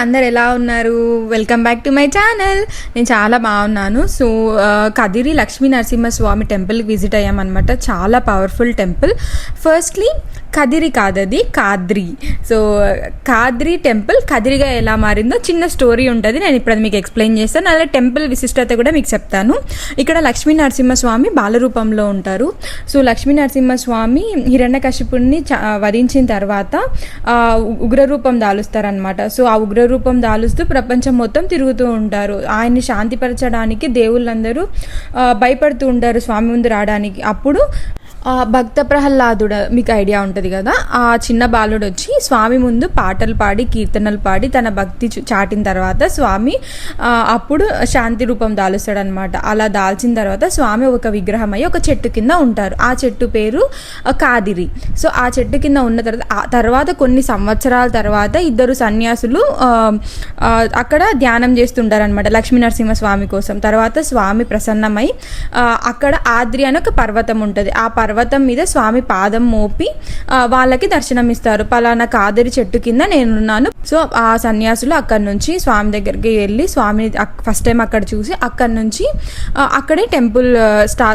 అందరు ఎలా ఉన్నారు? Welcome back to my channel. నేను చాలా బాగున్నాను. సో కదిరి లక్ష్మీ నరసింహస్వామి టెంపుల్కి విజిట్ అయ్యామన్నమాట. చాలా పవర్ఫుల్ టెంపుల్. ఫస్ట్లీ కదిరి కాదది కాద్రి. సో కాద్రి టెంపుల్ కదిరిగా ఎలా మారిందో చిన్న స్టోరీ ఉంటుంది. నేను ఇప్పుడు అది మీకు ఎక్స్ప్లెయిన్ చేస్తాను. అలాగే టెంపుల్ విశిష్టత కూడా మీకు చెప్తాను. ఇక్కడ లక్ష్మీ నరసింహస్వామి బాలరూపంలో ఉంటారు. సో లక్ష్మీ నరసింహస్వామి హిరణ్యకశిపుణ్ణి వధించిన తర్వాత ఉగ్రరూపం దాలుస్తారనమాట. సో ఆ ఉగ్రరూపం దాలుస్తూ ప్రపంచం మొత్తం తిరుగుతూ ఉంటారు. ఆయన్ని శాంతిపరచడానికి దేవుళ్ళందరూ భయపడుతూ ఉంటారు స్వామి ముందు రావడానికి. అప్పుడు భక్త ప్రహ్లాదుడు మీకు ఐడియా ఉంటుంది కదా, ఆ చిన్న బాలుడు వచ్చి స్వామి ముందు పాటలు పాడి కీర్తనలు పాడి తన భక్తి చాటిన తర్వాత స్వామి అప్పుడు శాంతి రూపం దాలుస్తాడనమాట. అలా దాల్చిన తర్వాత స్వామి ఒక విగ్రహం అయ్యి ఒక చెట్టు కింద ఉంటారు. ఆ చెట్టు పేరు కాదిరి. సో ఆ చెట్టు కింద ఉన్న తర్వాత కొన్ని సంవత్సరాల తర్వాత ఇద్దరు సన్యాసులు అక్కడ ధ్యానం చేస్తుంటారనమాట లక్ష్మీ నరసింహస్వామి కోసం. తర్వాత స్వామి ప్రసన్నమై అక్కడ ఆద్రి అని ఒక పర్వతం ఉంటుంది. ఆ పర్వతం మీద స్వామి పాదం మోపి వాళ్ళకి దర్శనం ఇస్తారు. పలానా కాదిరి చెట్టు కింద నేనున్నాను. సో ఆ సన్యాసులు అక్కడి నుంచి స్వామి దగ్గరికి వెళ్ళి స్వామిని ఫస్ట్ టైం అక్కడ చూసి అక్కడి నుంచి అక్కడే టెంపుల్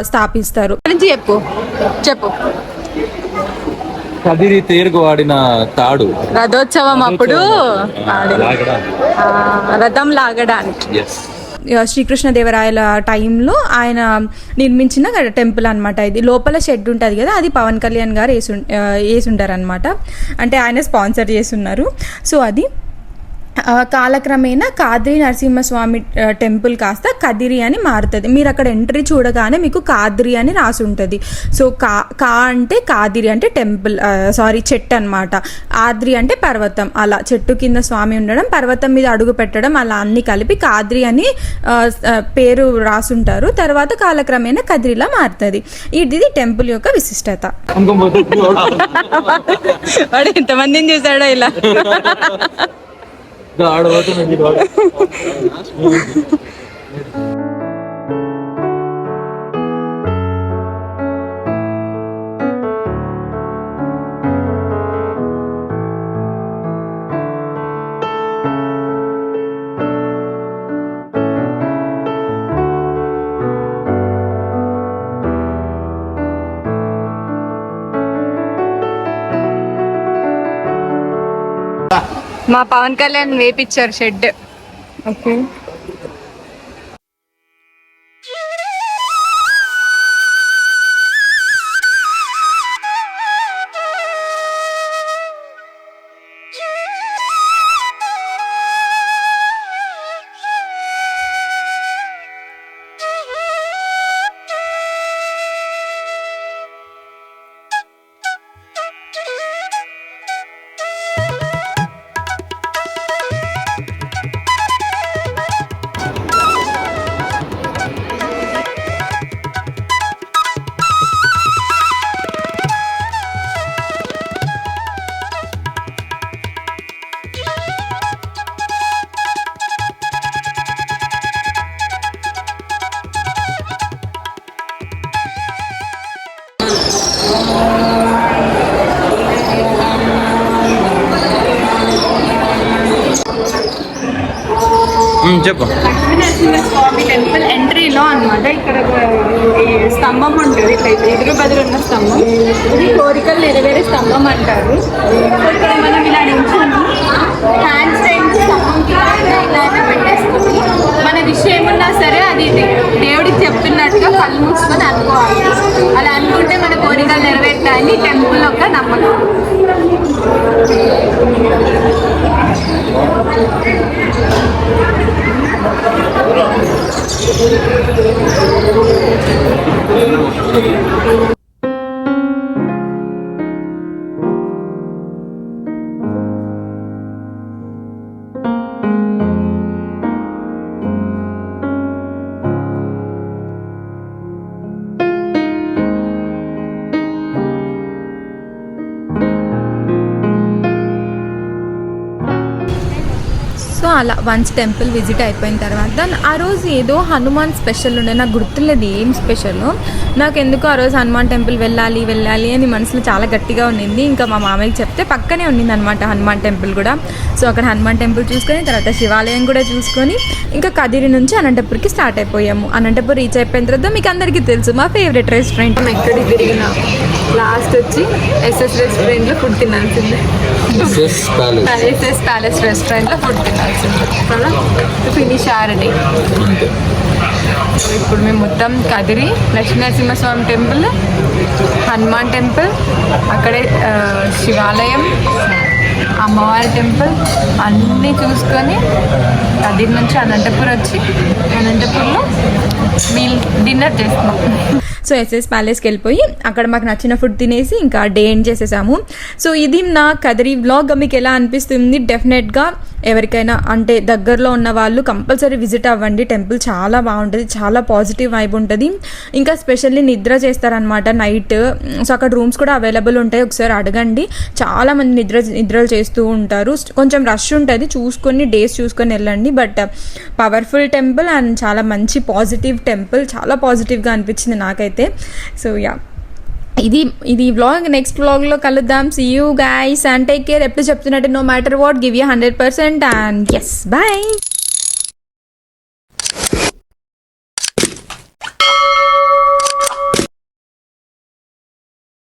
స్థాపిస్తారు. చెప్పు కదిరి తేరుకు వాడిన తాడు రథోత్సవం అప్పుడు రథం లాగడానికి శ్రీకృష్ణదేవరాయల టైంలో ఆయన నిర్మించిన టెంపుల్ అనమాట. ఇది లోపల షెడ్ ఉంటుంది కదా, అది పవన్ కళ్యాణ్ గారు వేసి ఉంటారనమాట. అంటే ఆయన స్పాన్సర్ చేస్తున్నారు. సో అది కాలక్రమేణా కాద్రి నరసింహస్వామి టెంపుల్ కాస్త కదిరి అని మారుతుంది. మీరు అక్కడ ఎంట్రీ చూడగానే మీకు కాద్రి అని రాసి ఉంటుంది. సో కా అంటే కాదిరి అంటే టెంపుల్, చెట్టు అనమాట. ఆద్రి అంటే పర్వతం. అలా చెట్టు కింద స్వామి ఉండడం, పర్వతం మీద అడుగు పెట్టడం, అలా అన్ని కలిపి కాద్రి అని పేరు రాసుంటారు. తర్వాత కాలక్రమేణా కదిరిలా మారుతుంది. ఇది టెంపుల్ యొక్క విశిష్టత. వాడు ఎంతమందిని చూసాడో ఇలా. మా పవన్ కళ్యాణ్ వేపిచ్చారు షెడ్. ఓకే, చెప్పు. లక్ష్మీ నరసింహస్వామి టెంపుల్ ఎంట్రీలో అనమాట. ఇక్కడ స్తంభం ఉంటుంది, ఇట్లా ఎదురు బదులు ఉన్న స్తంభం. ఇది కోరికలు నెరవేరే స్తంభం అంటారు. ఇక్కడ మనం ఇలా నిల్చుని హ్యాండ్స్ స్తంభంకి ఇలా పెట్టేసుకుని మన విషయం ఏమన్నా సరే అది దేవుడికి చెప్తున్నట్టుగా కళ్ళు మూసుకొని అనుకోవాలి. అలా అనుకుంటే మన కోరికలు నెరవేరుతాయని టెంపుల్ యొక్క నమ్మకం. సో అలా వన్స్ టెంపుల్ విజిట్ అయిపోయిన తర్వాత ఆ రోజు ఏదో హనుమాన్ స్పెషల్ ఉండే, నాకు గుర్తులేదు ఏం స్పెషల్. నాకు ఎందుకో ఆ రోజు హనుమాన్ టెంపుల్ వెళ్ళాలి అని మనసులో చాలా గట్టిగా ఉండింది. ఇంకా మా మామయ్యకి చెప్తే పక్కనే ఉండింది అనమాట హనుమాన్ టెంపుల్ కూడా. సో అక్కడ హనుమాన్ టెంపుల్ చూసుకొని తర్వాత శివాలయం కూడా చూసుకొని ఇంకా కదిరి నుంచి అనంతపూర్కి స్టార్ట్ అయిపోయాము. అనంతపూర్ రీచ్ అయిపోయిన తర్వాత మీకు అందరికీ తెలుసు మా ఫేవరెట్ రెస్టారెంట్. ఎక్కడికి తిరిగినా లాస్ట్ వచ్చి ఎస్ఎస్ రెస్టారెంట్లో ఫుడ్ తినాల్సిందే. ఎస్ఎస్ ప్యాలెస్ రెస్టారెంట్లో ఫుడ్ తినాల్సిందే కదా. ఫినిష్ ఆరడి. ఇప్పుడు మేము మొత్తం కదిరి, లక్ష్మీనరసింహస్వామి టెంపుల్, హనుమాన్ టెంపుల్, అక్కడే శివాలయం, అమ్మవారి టెంపుల్ అన్నీ చూసుకొని కదిరి నుంచి అనంతపూర్ వచ్చి అనంతపూర్లో డిన్నర్ చేస్తున్నాం. సో ఎస్ఎస్ ప్యాలెస్కి వెళ్ళిపోయి అక్కడ మాకు నచ్చిన ఫుడ్ తినేసి ఇంకా డే ఎండ్ చేసేసాము. సో ఇది నా కదిరి వ్లాగ్. మీకు ఎలా అనిపిస్తుంది? డెఫినెట్గా ఎవరికైనా అంటే దగ్గరలో ఉన్న వాళ్ళు కంపల్సరీ విజిట్ అవ్వండి. టెంపుల్ చాలా బాగుంటుంది, చాలా పాజిటివ్ వైబ్ ఉంటుంది. ఇంకా స్పెషల్లీ నిద్ర చేస్తారనమాట నైట్. సో అక్కడ రూమ్స్ కూడా అవైలబుల్ ఉంటాయి, ఒకసారి అడగండి. చాలామంది నిద్రలు చేస్తూ ఉంటారు. కొంచెం రష్ ఉంటుంది, డేస్ చూసుకొని వెళ్ళండి. బట్ పవర్ఫుల్ టెంపుల్ అండ్ చాలా మంచి పాజిటివ్ టెంపుల్, చాలా పాజిటివ్గా అనిపించింది నాకైతే. సో యా, ఇది వ్లాగ్. నెక్స్ట్ వ్లాగ్లో కలుద్దాం. See you guys and take care. ఎప్పుడు చెప్తున్నట్టు no matter what give you 100% and yes bye.